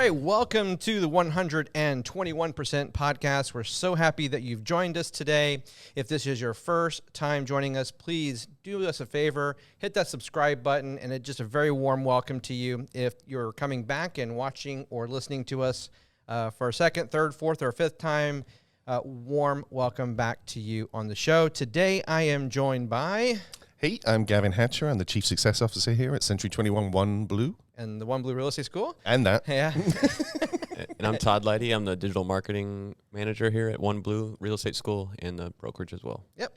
right, welcome to the 121% podcast. We're so happy that you've joined us today. If this is your first time joining us, please do us a favor, hit that subscribe button, and it's just a very warm welcome to you. If you're coming back and watching or listening to us for a second, third, fourth, or fifth time, warm welcome back to you on the show. Today, I am joined by... Hey, I'm Gavin Hatcher. I'm the Chief Success Officer here at Century 21 OneBlue. And the OneBlue Real Estate School. And that. Yeah. And I'm Todd Leidy. I'm the Digital Marketing Manager here at OneBlue Real Estate School and the brokerage as well. Yep.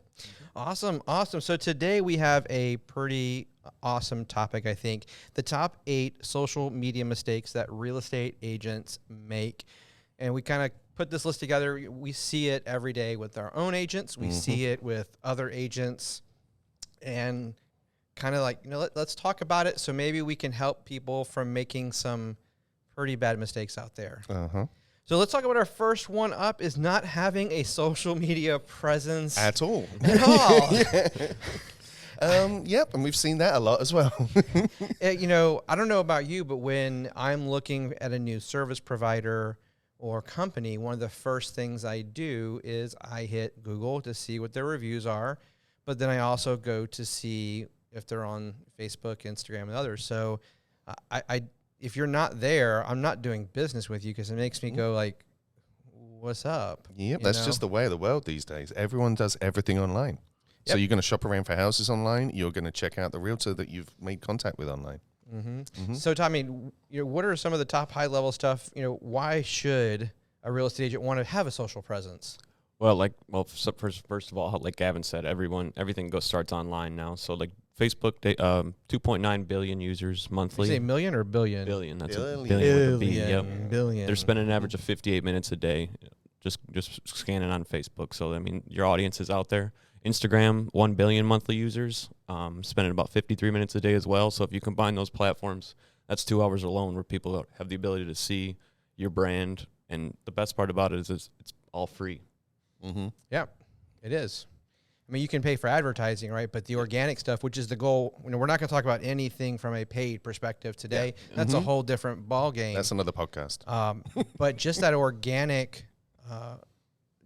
Awesome. So today we have a pretty awesome topic, I think. The top 8 social media mistakes that real estate agents make. And we kind of put this list together. We see it every day with our own agents. We see it with other agents. And kind of like, let's talk about it so maybe we can help people from making some pretty bad mistakes out there. So let's talk about our first one up is not having a social media presence. At all. At all. Yep, and we've seen that a lot as well. I don't know about you, but when I'm looking at a new service provider or company, one of the first things I do is I hit Google to see what their reviews are. But then I also go to see if they're on Facebook, Instagram, and others. So if you're not there, I'm not doing business with you because it makes me go like, what's up? Yep, that's just the way of the world these days. Everyone does everything online. Yep. So you're going to shop around for houses online. You're going to check out the realtor that you've made contact with online. So, Tommy, what are some of the top high-level stuff? Why should a real estate agent want to have a social presence? First of all, like Gavin said, everything starts online now. So like Facebook, 2.9 billion users monthly. Did you say million or billion? Billion. That's Billion. a billion. With a B, yep. Billion. They're spending an average of 58 minutes a day just scanning on Facebook. So, I mean, your audience is out there. Instagram, 1 billion monthly users, spending about 53 minutes a day as well. So if you combine those platforms, that's 2 hours alone where people have the ability to see your brand. And the best part about it is it's all free. Yeah, it is. I mean, you can pay for advertising, right? But the organic stuff, which is the goal, we're not going to talk about anything from a paid perspective today. Yeah. That's a whole different ball game. That's another podcast. But just that organic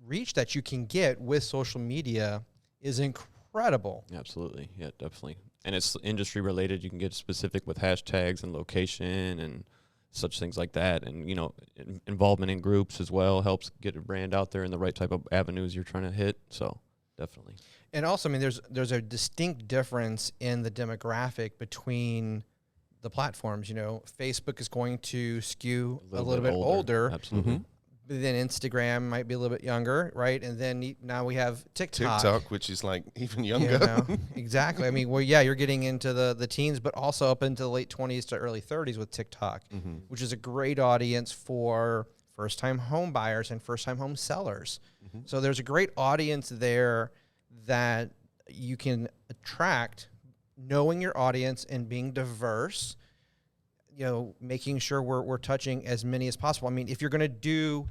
reach that you can get with social media is incredible. Absolutely. Yeah, definitely. And it's industry related. You can get specific with hashtags and location and such things like that. And, involvement in groups as well helps get a brand out there in the right type of avenues you're trying to hit. So definitely. And also, I mean, there's a distinct difference in the demographic between the platforms. Facebook is going to skew a little bit older. Absolutely. But then Instagram might be a little bit younger, right? And then now we have TikTok. Which is like even younger. Exactly. I mean, you're getting into the teens, but also up into the late 20s to early 30s with TikTok, which is a great audience for first-time home buyers and first-time home sellers. So there's a great audience there that you can attract, knowing your audience and being diverse, making sure we're touching as many as possible. I mean, if you're going to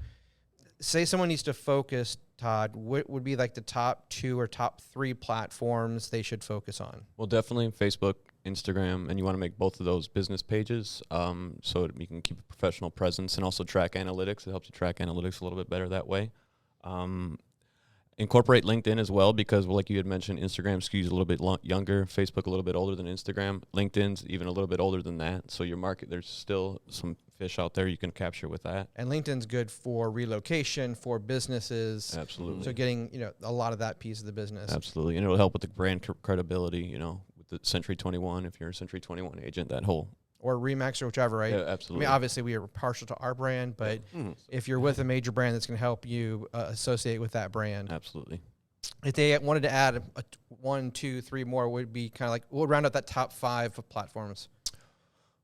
say someone needs to focus, Todd, what would be like the top 2 or top 3 platforms they should focus on? Well, definitely Facebook, Instagram, and you want to make both of those business pages so you can keep a professional presence and also track analytics. It helps you track analytics a little bit better that way. Incorporate LinkedIn as well because, like you had mentioned, Instagram skews a little bit younger, Facebook a little bit older than Instagram. LinkedIn's even a little bit older than that. So your market, there's still some fish out there you can capture with that. And LinkedIn's good for relocation, for businesses. Absolutely. So getting, a lot of that piece of the business. Absolutely. And it'll help with the brand credibility, with the Century 21, if you're a Century 21 agent, that whole. Or Remax or whichever, right? Yeah, absolutely. I mean, obviously, we are partial to our brand, but if you're with a major brand that's going to help you associate with that brand. Absolutely. If they wanted to add 1, 2, 3 more, would be kind of like, we'll round out that top 5 of platforms.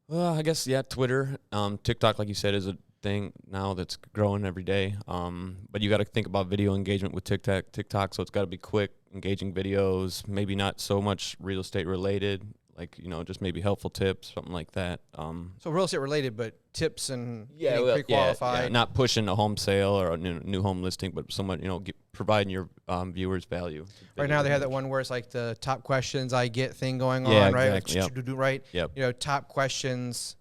Well, I guess, Twitter. TikTok, like you said, is a thing now that's growing every day. But you got to think about video engagement with TikTok, so it's got to be quick, engaging videos, maybe not so much real estate related. Like, just maybe helpful tips, something like that. So real estate related, but tips and getting pre-qualified. Yeah, not pushing a home sale or a new home listing, but somewhat, providing your viewers value. Right now they have that one where it's like the top questions I get thing going on, right? Exactly. Right? Yep. Top questions,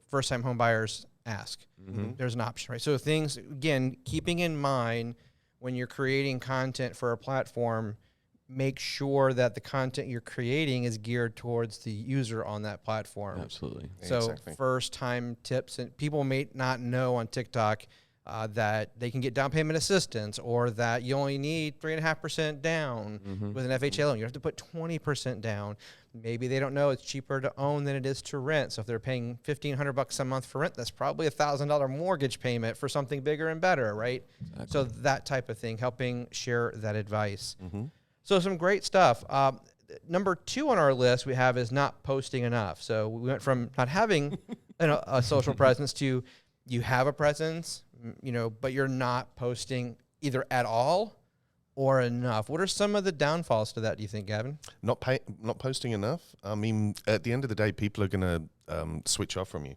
first-time home buyers ask. Mm-hmm. There's an option, right? So things, again, keeping in mind when you're creating content for a platform, make sure that the content you're creating is geared towards the user on that platform. Absolutely. So Exactly. first time tips, and people may not know on TikTok that they can get down payment assistance, or that you only need 3.5% down with an FHA loan. You have to put 20% down. Maybe they don't know it's cheaper to own than it is to rent. So if they're paying $1,500 a month for rent, that's probably $1,000 mortgage payment for something bigger and better, right? Exactly. So that type of thing, helping share that advice. Mm-hmm. So some great stuff. Number 2 on our list we have is not posting enough. So we went from not having a social presence to you have a presence, but you're not posting either at all or enough. What are some of the downfalls to that, do you think, Gavin? Not posting enough. I mean, at the end of the day, people are gonna switch off from you.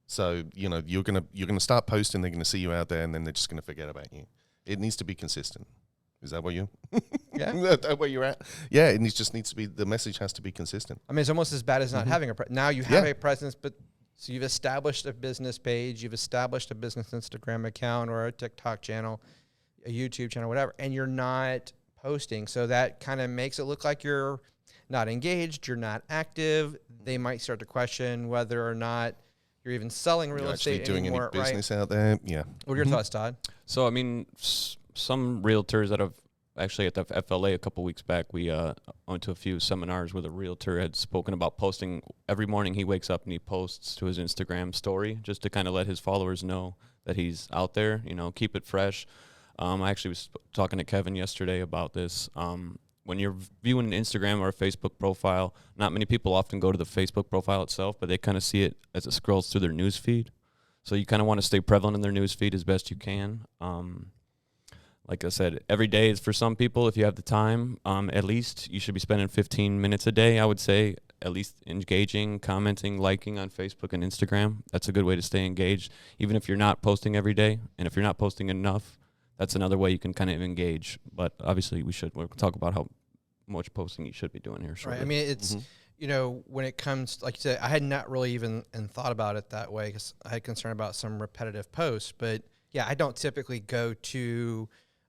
So you're gonna start posting. They're gonna see you out there, and then they're just gonna forget about you. It needs to be consistent. Is that where you? Yeah. Is that where you're at? Yeah. It just needs to be. The message has to be consistent. I mean, it's almost as bad as not having a presence. Now you have a presence, but so you've established a business page, you've established a business Instagram account or a TikTok channel, a YouTube channel, whatever, and you're not posting. So that kind of makes it look like you're not engaged, you're not active. They might start to question whether or not you're even selling real You're estate actually doing anymore, any business out there. Yeah. What are your thoughts, Todd? So, I mean, some realtors that have actually at the FLA a couple weeks back, we went to a few seminars where the realtor had spoken about posting every morning. He wakes up and he posts to his Instagram story just to kind of let his followers know that he's out there, keep it fresh. I actually was talking to Kevin yesterday about this. When you're viewing an Instagram or a Facebook profile, not many people often go to the Facebook profile itself, but they kind of see it as it scrolls through their news feed. So you kind of want to stay prevalent in their news feed as best you can. Like I said, every day is for some people. If you have the time, at least you should be spending 15 minutes a day, I would say, at least engaging, commenting, liking on Facebook and Instagram. That's a good way to stay engaged, even if you're not posting every day. And if you're not posting enough, that's another way you can kind of engage. But obviously, we'll talk about how much posting you should be doing here shortly. Right. I mean, it's, when it comes, like you said, I had not really even thought about it that way because I had concern about some repetitive posts. But yeah, I don't typically go to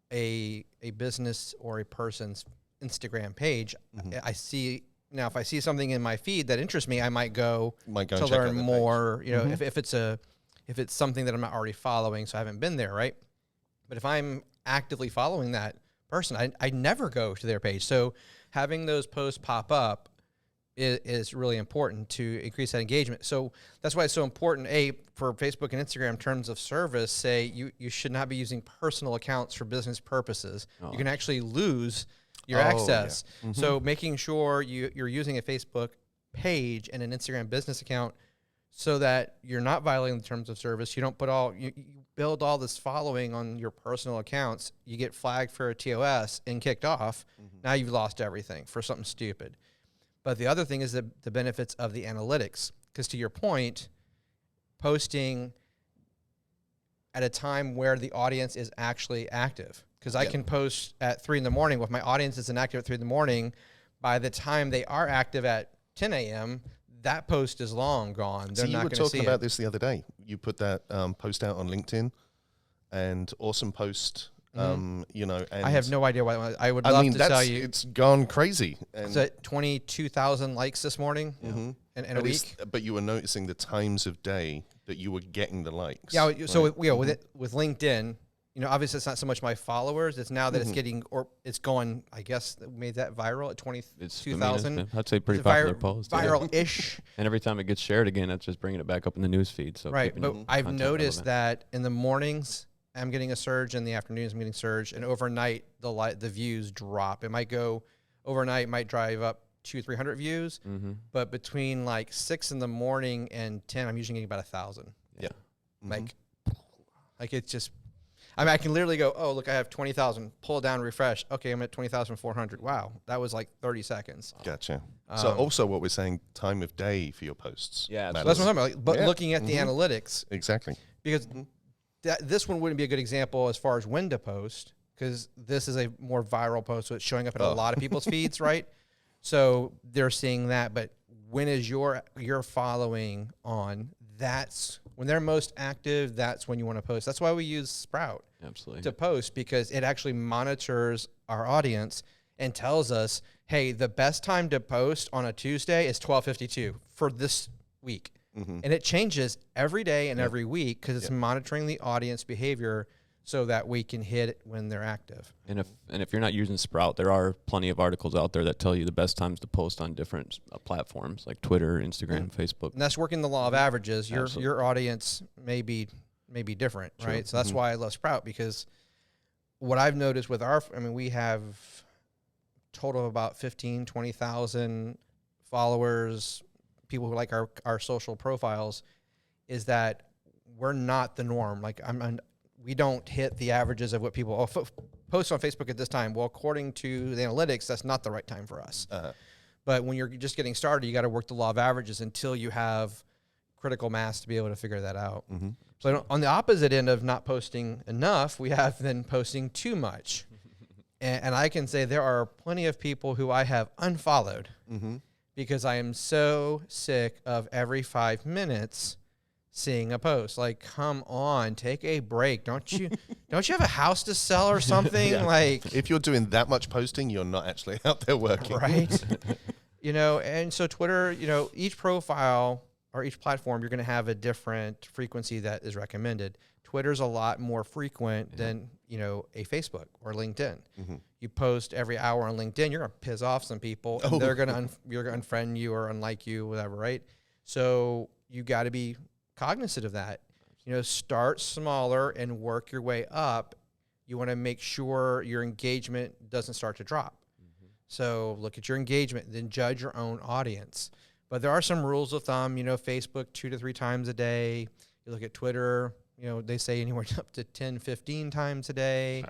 a business or a person's Instagram page. I see now, if I see something in my feed that interests me, I might go to learn more. If it's something that I'm not already following, so I haven't been there, right? But if I'm actively following that person, I never go to their page. So having those posts pop up is really important to increase that engagement. So that's why it's so important, for Facebook and Instagram in terms of service, say you should not be using personal accounts for business purposes. Oh. You can actually lose your access. Yeah. So making sure you're using a Facebook page and an Instagram business account so that you're not violating the terms of service. You don't put you build all this following on your personal accounts. You get flagged for a TOS and kicked off. Now you've lost everything for something stupid. But the other thing is the benefits of the analytics. Because to your point, posting at a time where the audience is actually active. Because I can post at 3 a.m. If my audience isn't active at 3 a.m, by the time they are active at 10 a.m., that post is long gone. They're not going to see it. You were talking about this the other day. You put that post out on LinkedIn, and awesome post. And I have no idea why. I would love to tell you. It's gone crazy. It's at 22,000 likes this morning in a week. But you were noticing the times of day that you were getting the likes. Yeah. So with LinkedIn, obviously it's not so much my followers. It's now that it's getting, or it's going, I guess, made that viral at 22,000. I'd say pretty popular post. Viral-ish. And every time it gets shared again, that's just bringing it back up in the news feed. So right. But I've noticed that in the mornings, I'm getting a surge. In the afternoons, I'm getting a surge. And overnight, the views drop. It might go overnight, might drive up 200-300 views. But between like 6 a.m. and 10, I'm usually getting about 1,000. Yeah. Like it's just, I can literally go, oh, look, I have 20,000. Pull down, refresh. Okay, I'm at 20,400. Wow, that was like 30 seconds. Gotcha. So also what we're saying, time of day for your posts. Yeah, so that's what I'm talking about. But looking at the analytics. Exactly. Because this one wouldn't be a good example as far as when to post, because this is a more viral post, so it's showing up in a lot of people's feeds, right? So they're seeing that. But when is your following on? That's When they're most active, that's when you want to post. That's why we use Sprout Absolutely. to post, because it actually monitors our audience and tells us, hey, the best time to post on a Tuesday is 12:52 for this week. Mm-hmm. And it changes every day and every week because it's monitoring the audience behavior so that we can hit it when they're active. And if you're not using Sprout, there are plenty of articles out there that tell you the best times to post on different platforms like Twitter, Instagram, Facebook. And that's working the law of averages. Absolutely. Your audience may be different, right? So that's why I love Sprout, because what I've noticed with we have total of about 15, 20,000 followers, people who like our social profiles, is that we're not the norm. Like we don't hit the averages of what people post on Facebook at this time. Well, according to the analytics, that's not the right time for us. But when you're just getting started, you got to work the law of averages until you have critical mass to be able to figure that out. Mm-hmm. So on the opposite end of not posting enough, we have then posting too much. And I can say there are plenty of people who I have unfollowed because I am so sick of every 5 minutes seeing a post. Like, come on, take a break. Don't you have a house to sell or something? Like, if you're doing that much posting, you're not actually out there working. Right. And so Twitter, each profile or each platform, you're going to have a different frequency that is recommended. Twitter's a lot more frequent than, a Facebook or LinkedIn. Mm-hmm. You post every hour on LinkedIn, you're going to piss off some people. And you're going to unfriend you or unlike you, whatever, right? So you got to be cognizant of that. Start smaller and work your way up. You want to make sure your engagement doesn't start to drop. So look at your engagement, then judge your own audience. But there are some rules of thumb, Facebook 2 to 3 times a day. You look at Twitter, they say anywhere up to 10, 15 times a day.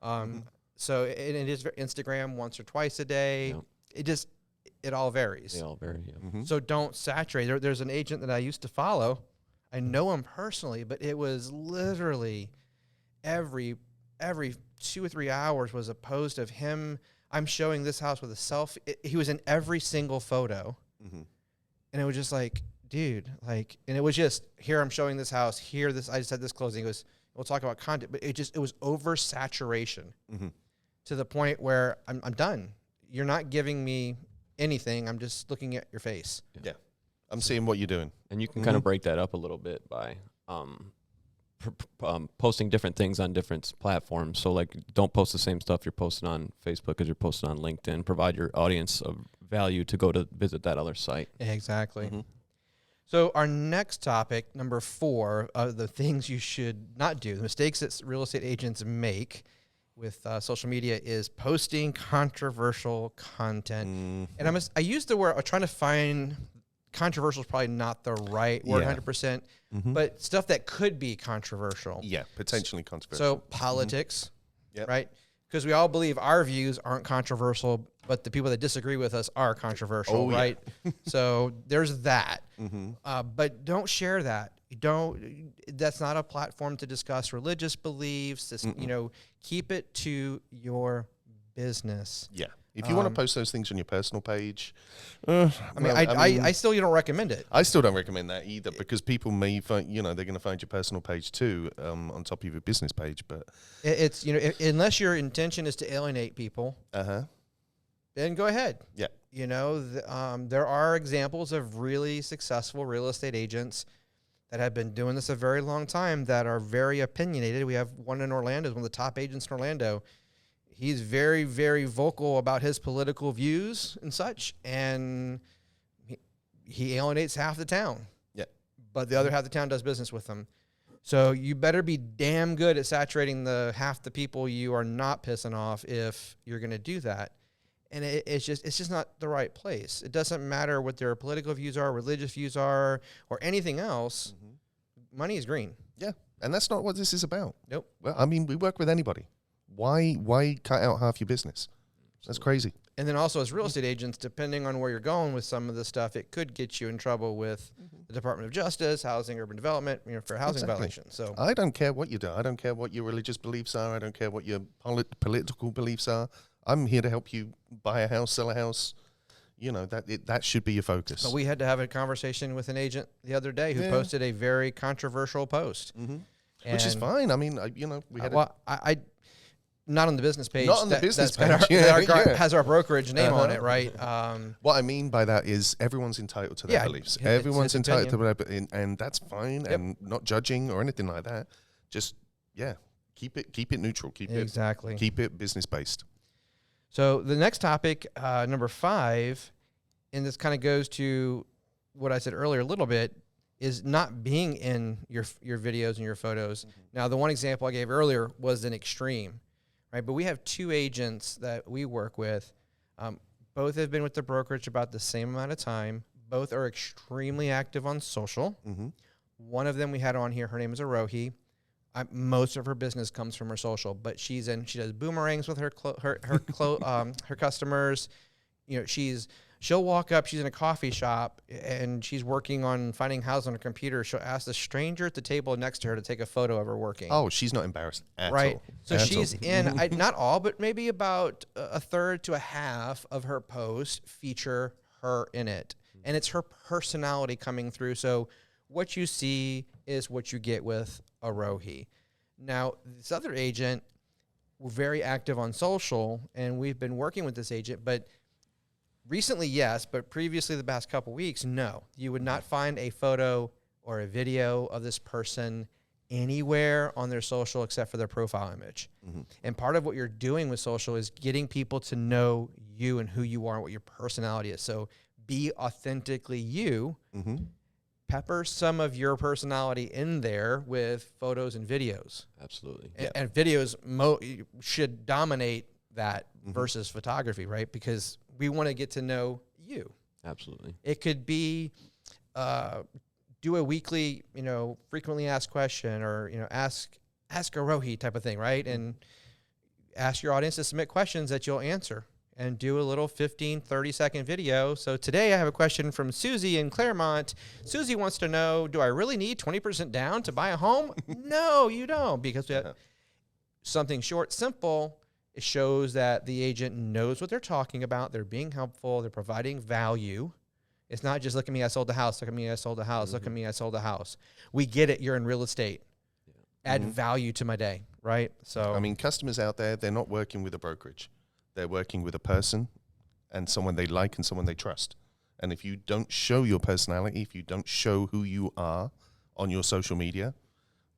Wow. So it is Instagram once or twice a day. Yep. It all varies. They all vary. Yeah. Mm-hmm. So don't saturate. There's an agent that I used to follow. I know him personally, but it was literally every 2 or 3 hours was a post of him. I'm showing this house with a selfie. He was in every single photo. Mm-hmm. And it was just like, dude, and it was just, here I'm showing this house, I just had this closing. It was, we'll talk about content, but it was oversaturation to the point where I'm done. You're not giving me anything. I'm just looking at your face. Yeah. I'm seeing what you're doing. And you can kind of break that up a little bit by posting different things on different platforms. So don't post the same stuff you're posting on Facebook as you're posting on LinkedIn. Provide your audience of value to go to visit that other site. Exactly. So our next topic, number 4, the things you should not do, the mistakes that real estate agents make with social media, is posting controversial content. And I use the word, I'm trying to find, controversial is probably not the right word 100%, but stuff that could be controversial. Yeah, potentially controversial. So politics, right? Because we all believe our views aren't controversial, but the people that disagree with us are controversial, right? So there's that. But don't share that. That's not a platform to discuss religious beliefs. Keep it to your business. Yeah. If you want to post those things on your personal page, I still don't recommend it. I still don't recommend that either, because people may find, they're going to find your personal page too, on top of your business page. But it's, unless your intention is to alienate people, then go ahead. Yeah. There are examples of really successful real estate agents that have been doing this a very long time that are very opinionated. We have one in Orlando, one of the top agents in Orlando. He's very, very vocal about his political views and such, and he alienates half the town. Yeah. But the other half of the town does business with him. So you better be damn good at saturating the half the people you are not pissing off if you're going to do that. And it's just not the right place. It doesn't matter what their political views are, religious views are, or anything else. Money is green. Yeah. And that's not what this is about. Nope. Well, we work with anybody. Why cut out half your business? That's crazy. And then also as real estate agents, depending on where you're going with some of this stuff, it could get you in trouble with the Department of Justice, Housing, Urban Development, for housing violations. So I don't care what you do. I don't care what your religious beliefs are. I don't care what your political beliefs are. I'm here to help you buy a house, sell a house, You know, that should be your focus. But we had to have a conversation with an agent the other day who posted a very controversial post. Which is fine. I mean, we had I not on the business page. Not on the business page. Has our brokerage name on it, right? What I mean by that is everyone's entitled to their beliefs. Everyone's entitled to their and that's fine. And not judging or anything like that. Just keep it neutral. Keep it business based. So the next topic, number 5, and this kind of goes to what I said earlier a little bit, is not being in your videos and your photos. Now, the one example I gave earlier was an extreme, right? But we have 2 agents that we work with. Both have been with the brokerage about the same amount of time. Both are extremely active on social. One of them we had on here, her name is Arohi. Most of her business comes from her social, but she does boomerangs with her customers. You know, she'll walk up, she's in a coffee shop and she's working on finding houses on her computer. She'll ask the stranger at the table next to her to take a photo of her working. Oh, she's not embarrassed at all. So she's in, not all, but maybe about a third to a half of her posts feature her in it. And it's her personality coming through. So what you see is what you get with Arohi. Now, this other agent, we're very active on social, and we've been working with this agent, but recently, yes, but previously the past couple weeks, no. You would not find a photo or a video of this person anywhere on their social except for their profile image. And part of what you're doing with social is getting people to know you and who you are and what your personality is. So be authentically you. Pepper some of your personality in there with photos and videos. Absolutely. And videos should dominate that versus photography, right? Because we want to get to know you. Absolutely. It could be do a weekly, frequently asked question, or, ask Arohi type of thing, right? And ask your audience to submit questions that you'll answer. And do a little 15, 30-second video. So today I have a question from Susie in Claremont. Susie wants to know, do I really need 20% down to buy a home? No, you don't, because we have something short, simple. It shows that the agent knows what they're talking about. They're being helpful. They're providing value. It's not just, look at me, I sold the house. Look at me, I sold the house. Look at me, I sold the house. We get it. You're in real estate. Add value to my day, right? So I mean, customers out there, they're not working with a brokerage. They're working with a person and someone they like and someone they trust. And if you don't show your personality, if you don't show who you are on your social media,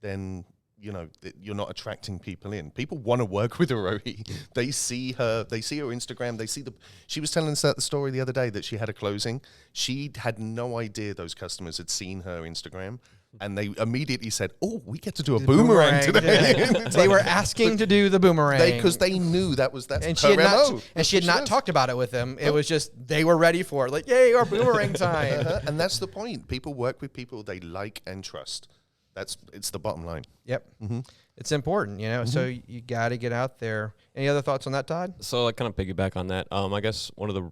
then, you're not attracting people in. People want to work with Arohi. They see her Instagram. She was telling us the story the other day that she had a closing. She had no idea those customers had seen her Instagram. And they immediately said, "Oh, we get to do a boomerang today." They were asking to do the boomerang because they knew that's and she had not talked about it with them. It was just they were ready for it. Like, yay, our boomerang time! And that's the point. People work with people they like and trust. It's the bottom line. Yep, it's important, So you got to get out there. Any other thoughts on that, Todd? So I kind of piggyback on that. I guess one of the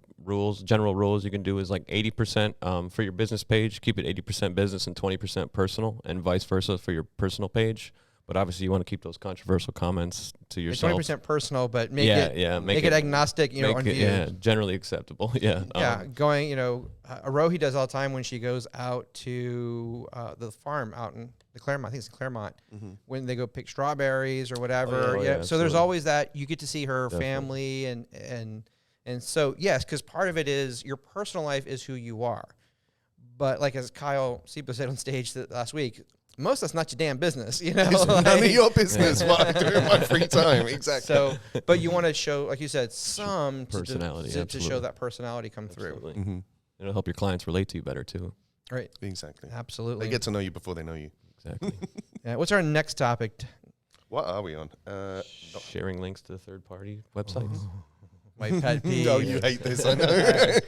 general rules you can do is like 80% for your business page. Keep it 80% business and 20% personal, and vice versa for your personal page. But obviously, you want to keep those controversial comments to yourself. 20% personal, but make it agnostic, on view. Yeah, generally acceptable. Yeah. Arohi does all the time when she goes out to the farm out in the Claremont. I think it's in Claremont when they go pick strawberries or whatever. So there's always that. You get to see her family and so yes, because part of it is your personal life is who you are. But like as Kyle Sieber said on stage last week, most of that's not your damn business, It's none of your business what I do in my free time. Exactly. So, but you want to show, like you said, some personality to show that personality come through. It'll help your clients relate to you better too. Right. Exactly. Absolutely. They get to know you before they know you. Exactly. What's our next topic? What are we on? Sharing links to third-party websites. My pet peeve. No, you hate this. I know.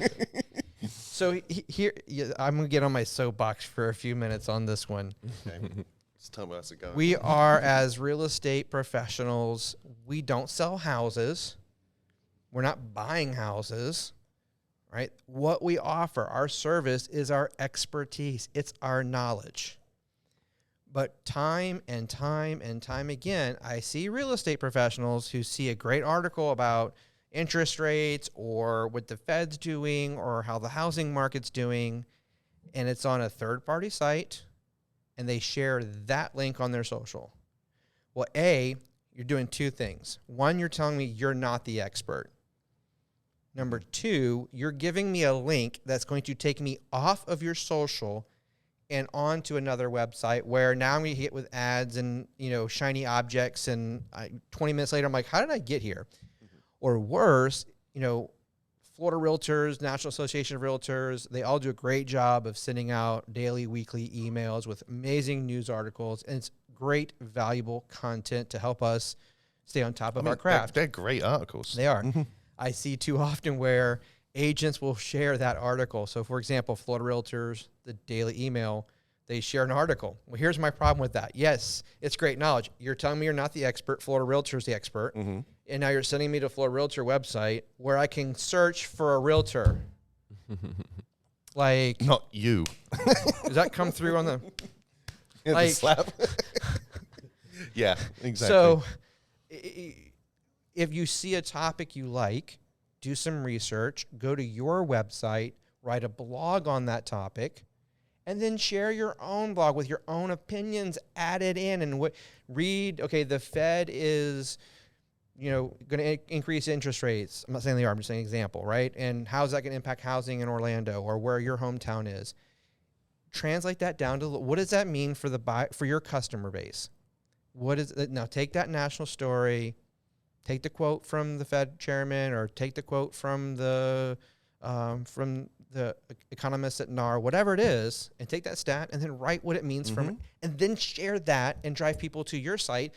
So here, I'm going to get on my soapbox for a few minutes on this one. Okay. It's time for us to go. We are, as real estate professionals, we don't sell houses. We're not buying houses, right? What we offer, our service, is our expertise. It's our knowledge. But time and time and time again, I see real estate professionals who see a great article about interest rates or what the Fed's doing or how the housing market's doing, and it's on a third-party site, and they share that link on their social. Well, A, you're doing two things. One, you're telling me you're not the expert. Number two, you're giving me a link that's going to take me off of your social and onto another website where now I'm going to hit with ads and, shiny objects. And 20 minutes later, I'm like, how did I get here? Or worse, Florida Realtors, National Association of Realtors, they all do a great job of sending out daily, weekly emails with amazing news articles. And it's great, valuable content to help us stay on top of our craft. They're great articles. They are. I see too often where agents will share that article. So, for example, Florida Realtors, the daily email, they share an article. Well, here's my problem with that. Yes, it's great knowledge. You're telling me you're not the expert. Florida Realtor's the expert. And now you're sending me to Florida Realtor website where I can search for a realtor. Like, not you. Does that come through on the... The slap. Yeah, exactly. So if you see a topic you like, do some research, go to your website, write a blog on that topic, and then share your own blog with your own opinions added in and read, okay, the Fed is, going to increase interest rates. I'm not saying they are, I'm just saying an example, right? And how's that going to impact housing in Orlando or where your hometown is? Translate that down to what does that mean for your customer base? Now take that national story, take the quote from the Fed chairman, or take the quote from the economist at NAR, whatever it is, and take that stat and then write what it means from it, and then share that and drive people to your site.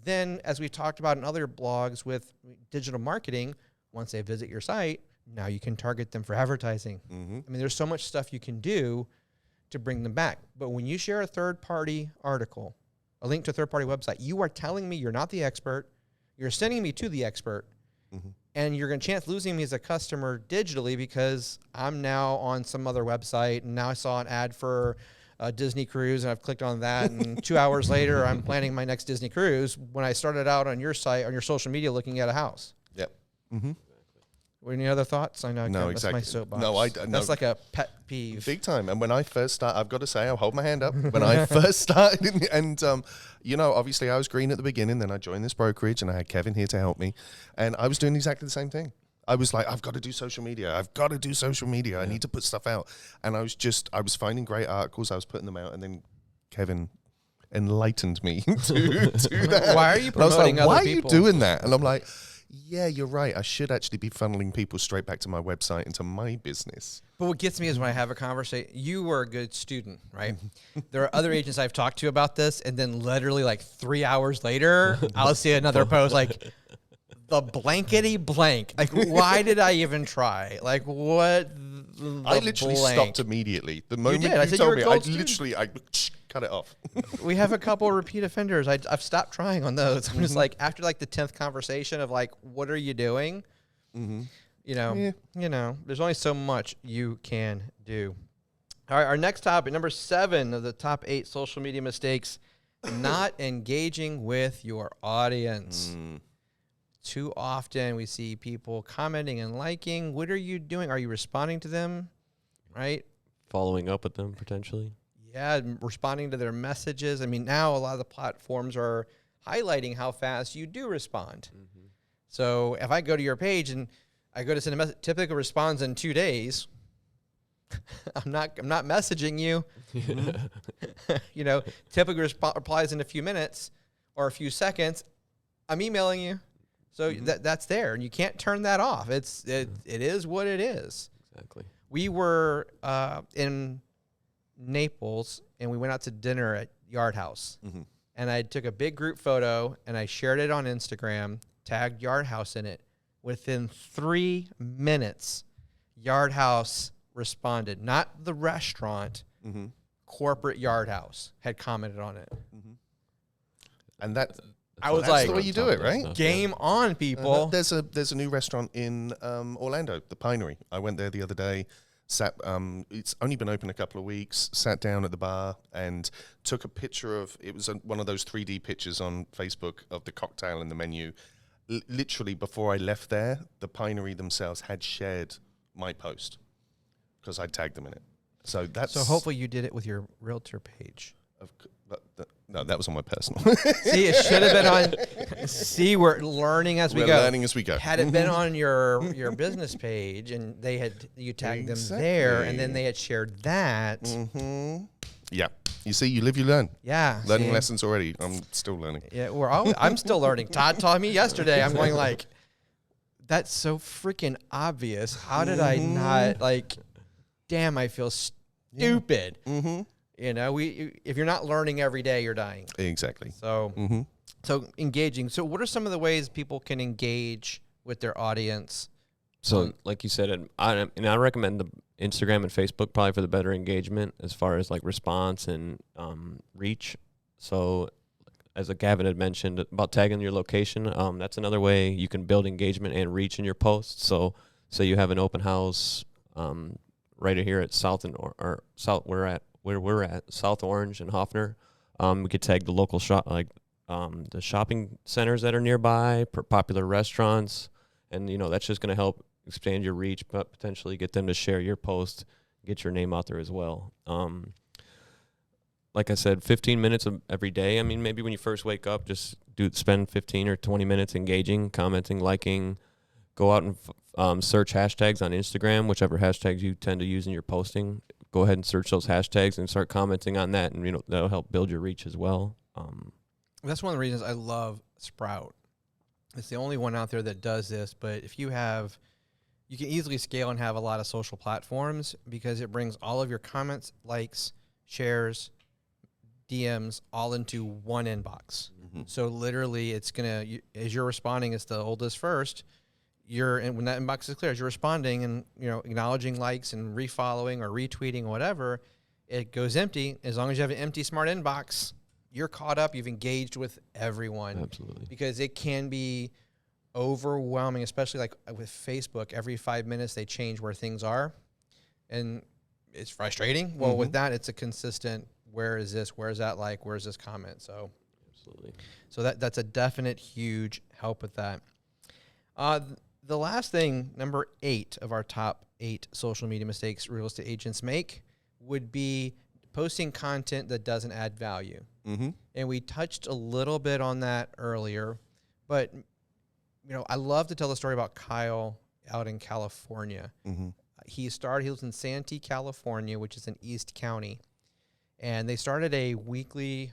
Then, as we've talked about in other blogs with digital marketing, once they visit your site, now you can target them for advertising. I mean, there's so much stuff you can do to bring them back. But when you share a third-party article, a link to a third-party website, you are telling me you're not the expert. You're sending me to the expert, and you're going to chance losing me as a customer digitally because I'm now on some other website, and now I saw an ad for a Disney cruise, and I've clicked on that, and 2 hours later, I'm planning my next Disney cruise when I started out on your site, on your social media, looking at a house. Yep. Any other thoughts? I know No, that's exactly. my soapbox. No, That's like a pet peeve. Big time. And when I first started, I've got to say, I'll hold my hand up. When I first started, and obviously I was green at the beginning, then I joined this brokerage, and I had Kevin here to help me, and I was doing exactly the same thing. I was like, I've got to do social media. I need to put stuff out. And I was finding great articles. I was putting them out, and then Kevin enlightened me to do that. Why are you promoting other people? Why are you people? doing that? And I'm like, yeah, you're right. I should actually be funneling people straight back to my website into my business. But what gets me is when I have a conversation, you were a good student, right? There are other agents I've talked to about this, and then literally like 3 hours later, I'll see another post like, the blankety blank. Like, why did I even try? Like, what? I literally stopped immediately. The moment did. you I said told you me, were a I gold literally cut it off. We have a couple of repeat offenders. I've stopped trying on those. I'm just like, after like the 10th conversation of like, what are you doing? There's only so much you can do. All right, our next topic, number 7 of the top 8 social media mistakes, not engaging with your audience. Too often we see people commenting and liking. What are you doing? Are you responding to them? Right? Following up with them potentially. Yeah, responding to their messages. I mean, now a lot of the platforms are highlighting how fast you do respond. So if I go to your page and I go to send a message, typically responds in 2 days. I'm not messaging you. Typically replies in a few minutes or a few seconds. I'm emailing you. So that's there, and you can't turn that off. It is what it is. Exactly. We were in Naples, and we went out to dinner at Yard House. And I took a big group photo, and I shared it on Instagram, tagged Yard House in it. Within 3 minutes, Yard House responded. Not the restaurant, corporate Yard House had commented on it. And that... That's like, the way you do it, right? Game on, people. There's a new restaurant in Orlando, the Pinery. I went there the other day. Sat. It's only been open a couple of weeks. Sat down at the bar and took a picture of. It was one of those 3D pictures on Facebook of the cocktail and the menu, literally before I left there, the Pinery themselves had shared my post because I tagged them in it. So that's So hopefully you did it with your realtor page. No, that was on my personal. See, it should have been on. See, we're learning as we We're go. learning as we go. Had it been on your business page and you tagged them there, and then they had shared that. Yeah. You see, you live, you learn. Yeah. Learning see? lessons already. I'm still learning. Yeah, I'm still learning. Todd taught me yesterday. I'm going like, that's so freaking obvious. How did I not damn, I feel stupid. You know, if you're not learning every day, you're dying. Exactly. So, so engaging. So what are some of the ways people can engage with their audience? So, like you said, I recommend the Instagram and Facebook probably for the better engagement as far as like response and reach. So, as Gavin had mentioned about tagging your location, that's another way you can build engagement and reach in your posts. So, say you have an open house right here at South where we're at South Orange and Hoffner. We could tag the local shop, like the shopping centers that are nearby, popular restaurants, and that's just going to help expand your reach, but potentially get them to share your post, get your name out there as well. Like I said, 15 minutes of every day. I mean, maybe when you first wake up, just spend 15 or 20 minutes engaging, commenting, liking. Go out and search hashtags on Instagram, whichever hashtags you tend to use in your posting. Go ahead and search those hashtags and start commenting on that, and that'll help build your reach as well. That's one of the reasons I love Sprout. It's the only one out there that does this, but if you can easily scale and have a lot of social platforms because it brings all of your comments, likes, shares, DMs all into one inbox. So literally it's as you're responding, it's the oldest first. And when that inbox is clear, as you're responding and acknowledging likes and refollowing or retweeting or whatever, it goes empty. As long as you have an empty smart inbox, you're caught up. You've engaged with everyone. Absolutely. Because it can be overwhelming, especially like with Facebook. Every 5 minutes they change where things are, and it's frustrating. Well, with that, it's a consistent. Where is this? Where is that? Like, where's this comment? So, absolutely. So that's a definite huge help with that. The last thing, number 8 of our top 8 social media mistakes real estate agents make would be posting content that doesn't add value. And we touched a little bit on that earlier, but I love to tell the story about Kyle out in California. He was in Santee, California, which is in East County, and they started a weekly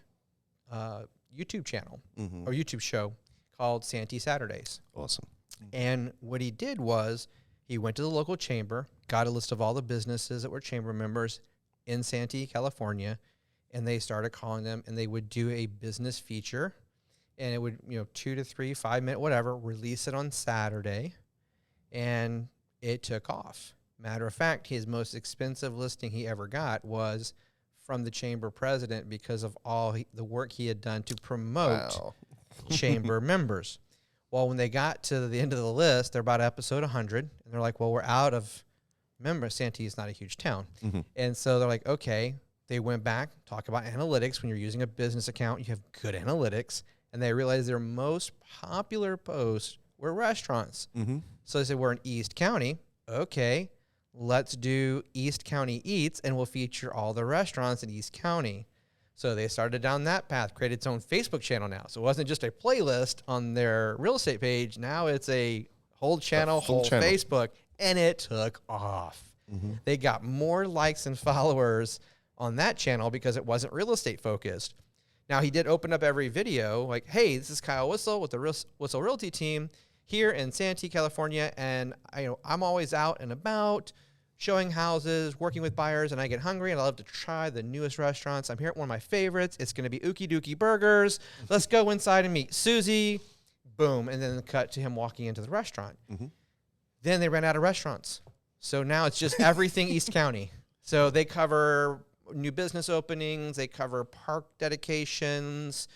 YouTube channel or YouTube show called Santee Saturdays. Awesome. And what he did was he went to the local chamber, got a list of all the businesses that were chamber members in Santee, California, and they started calling them, and they would do a business feature, and it would, 2 to 3, 5 minute, whatever, release it on Saturday, and it took off. Matter of fact, his most expensive listing he ever got was from the chamber president because of all the work he had done to promote chamber members. Well, when they got to the end of the list, they're about episode 100, and they're like, well, we're out of members. Santee is not a huge town. And so they're like, okay. They went back, talk about analytics. When you're using a business account, you have good analytics. And they realized their most popular posts were restaurants. So they said, we're in East County. Okay, let's do East County Eats, and we'll feature all the restaurants in East County. So they started down that path, created its own Facebook channel now. So it wasn't just a playlist on their real estate page. Now it's a whole channel, whole Facebook, and it took off. They got more likes and followers on that channel because it wasn't real estate focused. Now, he did open up every video like, hey, this is Kyle Whistle with the Whistle Realty team here in Santee, California, and I'm always out and about showing houses, working with buyers, and I get hungry, and I love to try the newest restaurants. I'm here at one of my favorites. It's going to be Ookie Dookie Burgers. Let's go inside and meet Susie. Boom. And then cut to him walking into the restaurant. Then they ran out of restaurants. So now it's just everything East County. So they cover new business openings. They cover park dedications,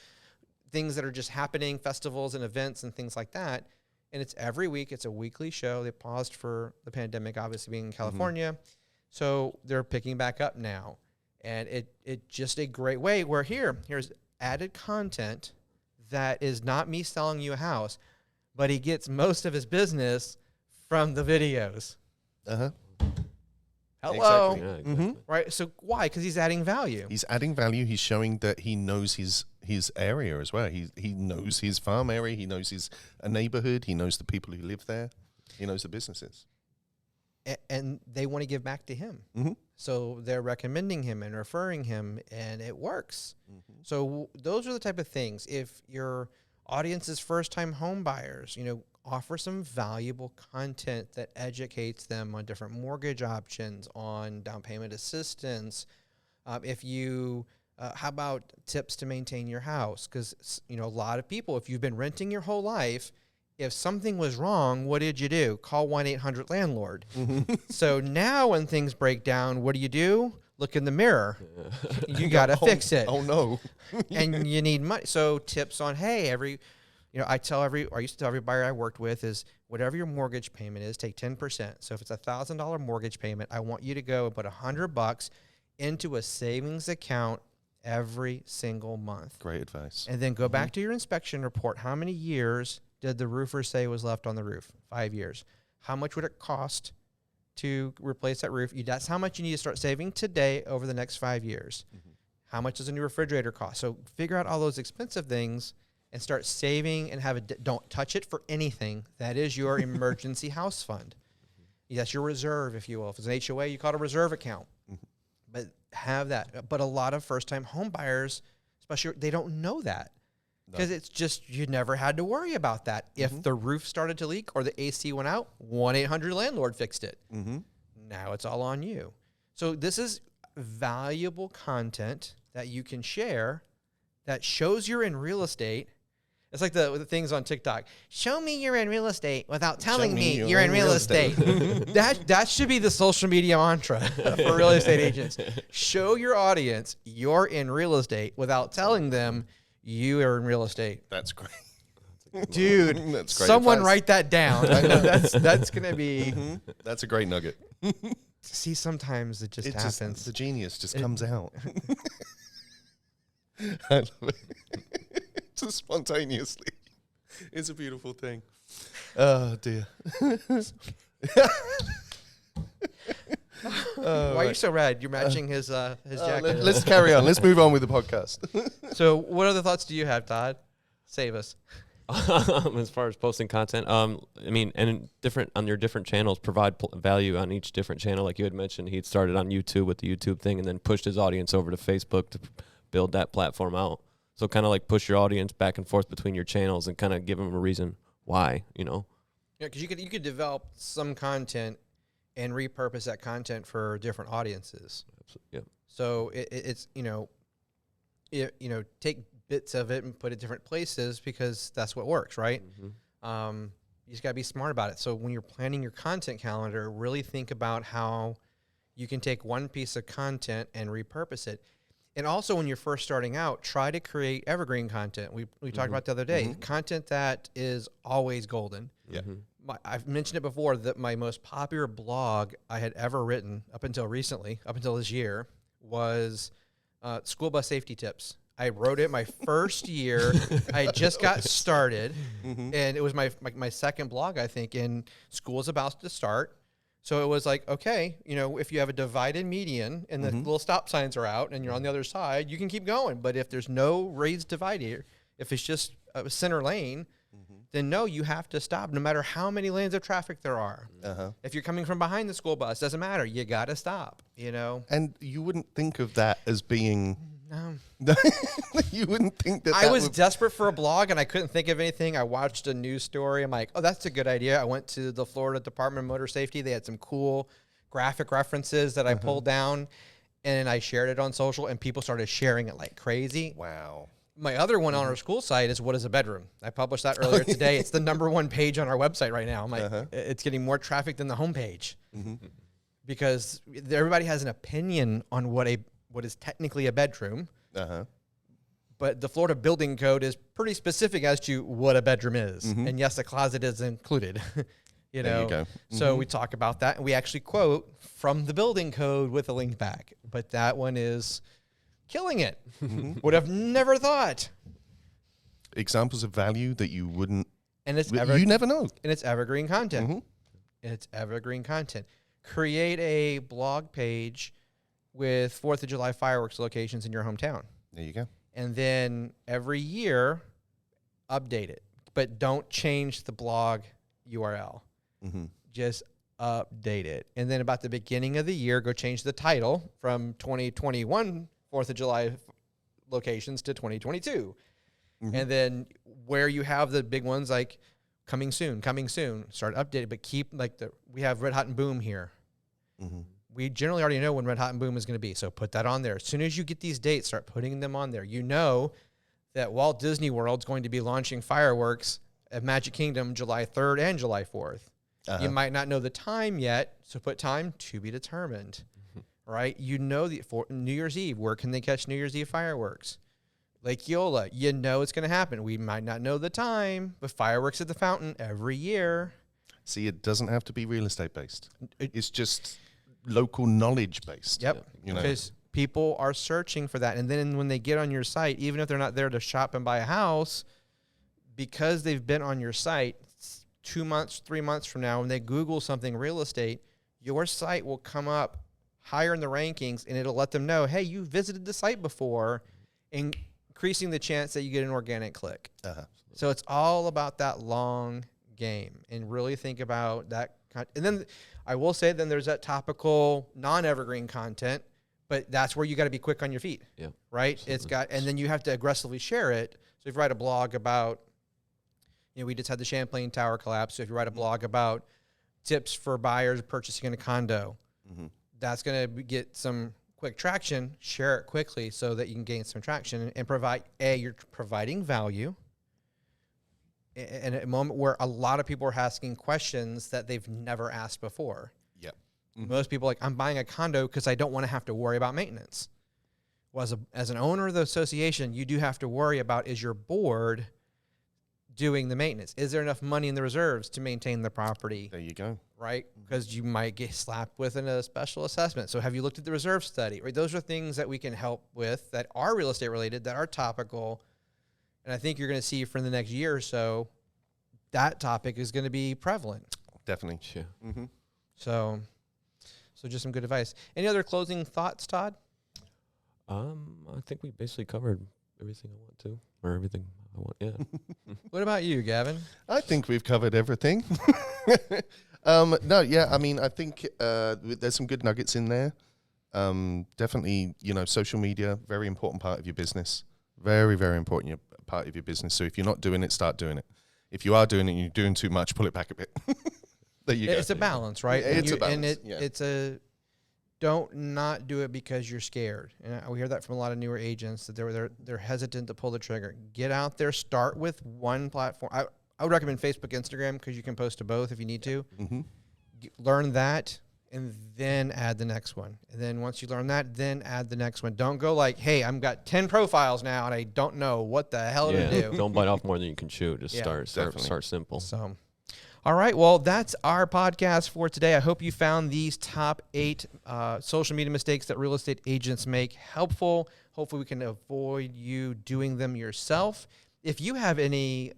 things that are just happening, festivals and events and things like that. And it's every week. It's a weekly show. They paused for the pandemic, obviously being in California. So they're picking back up now. And it just a great way where here's added content that is not me selling you a house, but he gets most of his business from the videos. Uh-huh. Hello. Exactly. Yeah, exactly. Right? So why? Because he's adding value. He's adding value. He's showing that he knows his area as well. He knows his farm area. He knows his neighborhood. He knows the people who live there. He knows the businesses. And they want to give back to him. Mm-hmm. So they're recommending him and referring him, and it works. Mm-hmm. So those are the type of things. If your audience is first-time home buyers, offer some valuable content that educates them on different mortgage options, on down payment assistance. How about tips to maintain your house? Because, a lot of people, if you've been renting your whole life, if something was wrong, what did you do? Call 1-800-LANDLORD. Mm-hmm. So now when things break down, what do? Look in the mirror. You got to fix it. Oh, no. And you need money. So tips on, hey, I used to tell every buyer I worked with is whatever your mortgage payment is, take 10%. So if it's $1,000 mortgage payment, I want you to go and put $100 into a savings account every single month. Great advice. And then go back to your inspection report. How many years did the roofer say was left on the roof? 5 years. How much would it cost to replace that roof? That's how much you need to start saving today over the next 5 years. Mm-hmm. How much does a new refrigerator cost? So figure out all those expensive things and start saving and don't touch it for anything. That is your emergency house fund. That's your reserve, if you will. If it's an HOA, you call it a reserve account. Mm-hmm. But have that. But a lot of first-time home buyers, especially, they don't know that. Because it's just, you never had to worry about that. If the roof started to leak or the AC went out, 1-800-LANDLORD fixed it. Mm-hmm. Now it's all on you. So this is valuable content that you can share that shows you're in real estate. It's like the things on TikTok. Show me you're in real estate without telling me you're in real estate. That should be the social media mantra for real estate agents. Show your audience you're in real estate without telling them you are in real estate. That's great. Dude, that's great someone advice. write that down. That's going to be... Mm-hmm. That's a great nugget. See, sometimes it just happens. The genius just comes out. I love it. Just spontaneously. It's a beautiful thing. Oh, dear. Why are you so red? You're matching his jacket. Let's carry on. Let's move on with the podcast. So what other thoughts do you have, Todd? Save us. As far as posting content, and on your different channels, provide value on each different channel. Like you had mentioned, he'd started on YouTube with the YouTube thing and then pushed his audience over to Facebook to build that platform out. So kind of like push your audience back and forth between your channels and kind of give them a reason why, Yeah, because you could develop some content and repurpose that content for different audiences. Yeah. So it's take bits of it and put it different places because that's what works, right? Mm-hmm. You just got to be smart about it. So when you're planning your content calendar, really think about how you can take one piece of content and repurpose it. And also when you're first starting out, try to create evergreen content. We talked about the other day, content that is always golden. Yeah. I've mentioned it before that my most popular blog I had ever written up until this year, was school bus safety tips. I wrote it my first year. I just got started, and it was my second blog, I think, and school is about to start. So it was like, okay, if you have a divided median and the little stop signs are out and you're on the other side, you can keep going. But if there's no raised divider, if it's just a center lane, then no, you have to stop no matter how many lanes of traffic there are. If you're coming from behind the school bus, doesn't matter. You got to stop, And you wouldn't think of that as being... No. You wouldn't think that I was desperate for a blog and I couldn't think of anything. I watched a news story. I'm like, oh, that's a good idea. I went to the Florida Department of Motor Safety. They had some cool graphic references that I pulled down, and I shared it on social, and people started sharing it like crazy. Wow. My other one on our school site is what is a bedroom. I published that earlier today. It's the #1 page on our website right now. I'm like, it's getting more traffic than the homepage because everybody has an opinion on what is technically a bedroom. But the Florida building code is pretty specific as to what a bedroom is. And yes, a closet is included. There you go. So we talk about that, and we actually quote from the building code with a link back. But that one is killing it. Would have never thought. Examples of value that you wouldn't And it's You never know. And it's evergreen content. Mm-hmm. It's evergreen content. Create a blog page with 4th of July fireworks locations in your hometown. There you go. And then every year, update it. But don't change the blog URL. Mm-hmm. Just update it. And then about the beginning of the year, go change the title from 2021 4th of July locations to 2022. Mm-hmm. And then where you have the big ones like coming soon, start updating, but keep we have Red Hot and Boom here. Mm-hmm. We generally already know when Red Hot and Boom is going to be. So put that on there. As soon as you get these dates, start putting them on there. You know that Walt Disney World's going to be launching fireworks at Magic Kingdom July 3rd and July 4th. Uh-huh. You might not know the time yet, so put time to be determined, right? You know for New Year's Eve, where can they catch New Year's Eve fireworks? Lake Eola, you know it's going to happen. We might not know the time, but fireworks at the fountain every year. See, it doesn't have to be real estate based. It's just local knowledge based. Yep, you know. because people are searching for that. And then when they get on your site, even if they're not there to shop and buy a house, because they've been on your site 2 months, 3 months from now, when they Google something real estate, your site will come up higher in the rankings, and it'll let them know, hey, you visited the site before, increasing the chance that you get an organic click. Uh-huh. So it's all about that long game, and really think about that. And then I will say, then there's that topical, non-evergreen content, but that's where you got to be quick on your feet, right? Absolutely. And then you have to aggressively share it. So if you write a blog about, we just had the Champlain Tower collapse. So if you write a blog about tips for buyers purchasing in a condo, that's going to get some quick traction. Share it quickly so that you can gain some traction and you're providing value in a moment where a lot of people are asking questions that they've never asked before. Yep. Most people are like, I'm buying a condo because I don't want to have to worry about maintenance. Well, as an owner of the association, you do have to worry about, is your board doing the maintenance? Is there enough money in the reserves to maintain the property? There you go. Right? Because you might get slapped with a special assessment. So have you looked at the reserve study? Right? Those are things that we can help with that are real estate related, that are topical. And I think you're going to see for the next year or so, that topic is going to be prevalent. Definitely. Sure. Mm-hmm. So just some good advice. Any other closing thoughts, Todd? I think we basically covered everything I want to, or everything I want. Yeah. What about you, Gavin? I think we've covered everything. No, yeah. I mean, I think there's some good nuggets in there. Definitely, social media, very important part of your business. Very, very important part of your business. So if you're not doing it, start doing it. If you are doing it and you're doing too much, pull it back a bit. There you go. It's a balance, right? It's a balance. And it's don't not do it because you're scared. And we hear that from a lot of newer agents, that they're hesitant to pull the trigger. Get out there, start with one platform. I would recommend Facebook, Instagram, because you can post to both if you need to. Mm-hmm. Learn that, and then add the next one. And then once you learn that, then add the next one. Don't go like, hey, I've got 10 profiles now, and I don't know what the hell to do. Don't bite off more than you can chew. Just start simple. So, all right. Well, that's our podcast for today. I hope you found these top 8 social media mistakes that real estate agents make helpful. Hopefully we can avoid you doing them yourself. If you have any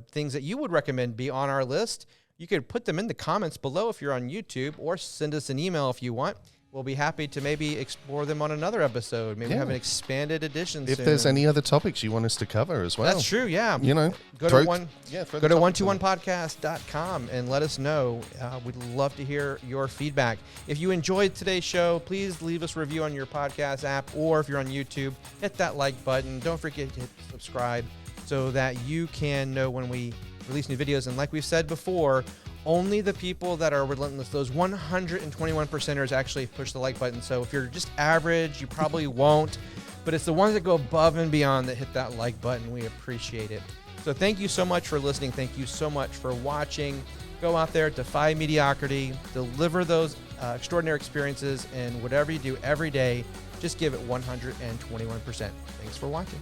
things that you would recommend be on our list, you could put them in the comments below if you're on YouTube, or send us an email if you want. We'll be happy to maybe explore them on another episode. Maybe have an expanded edition if soon. there's any other topics you want us to cover as well. That's true, yeah. Go to 121podcast.com and let us know. We'd love to hear your feedback. If you enjoyed today's show, please leave us a review on your podcast app, or if you're on YouTube, hit that like button. Don't forget to hit subscribe so that you can know when we release new videos. And like we've said before, only the people that are relentless, those 121%ers, actually push the like button. So if you're just average, you probably won't. But it's the ones that go above and beyond that hit that like button. We appreciate it. So thank you so much for listening. Thank you so much for watching. Go out there, defy mediocrity, deliver those extraordinary experiences, and whatever you do every day, just give it 121%. Thanks for watching.